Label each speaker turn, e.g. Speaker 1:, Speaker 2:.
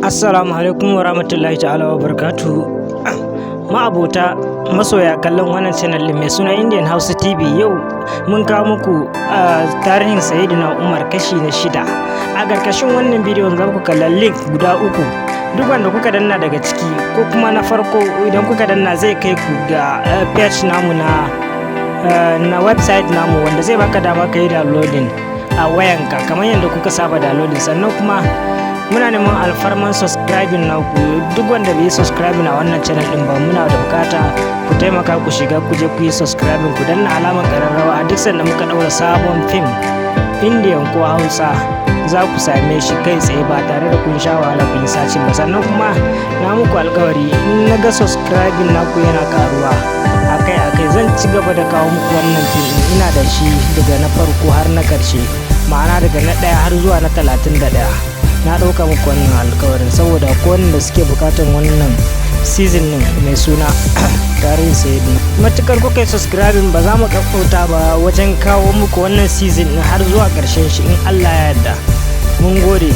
Speaker 1: Assalamu alaikum wa rahmatullahi ta'ala wa barakatuhu. Ma'abota masoya kallon wannan channel mai suna Indian Hausa TV, yau mun kawo muku tarihin Sayyidina Umar kashi na 6. A ƙarƙashin wannan bidiyon za ku kalla link guda 3. Duk wanda kuka danna daga ciki ko kuma na farko idan kuka danna zai kai ku ga page namu na website namu, wanda zai baka dama ka yi downloading a wayanka kamar yadda kuka saba downloading. Sannan kuma muna neman alfarman subscribing na ku. Duk wanda bai yi subscribing a wannan channel din ba, muna da bukata ku taimaka ku shiga ku je ku yi subscribing, ku danna alamar kararrawa. A duk sanda muka daura sabon film Indian ko Hausa za ku same shi kai tsaye ba tare da kun sha wahala kun sace ba. Sannan kuma na muku alkawari, in na ga subscribing naku yana karuwa akai zan ci gaba da kawo muku wannan film. Ina da shi daga na farko har na karshe, ma'ana daga na 1 har zuwa na 31. Na ɗauka muku wannan alkawarin saboda ko wanda suke bukatan wannan season din mai suna tarihin Sayyidina. Matukar kuka yi subscribing ba za mu kakkauta ba wajen kawo muku wannan season din har zuwa ƙarshen shi in Allah ya yarda. Mun gode.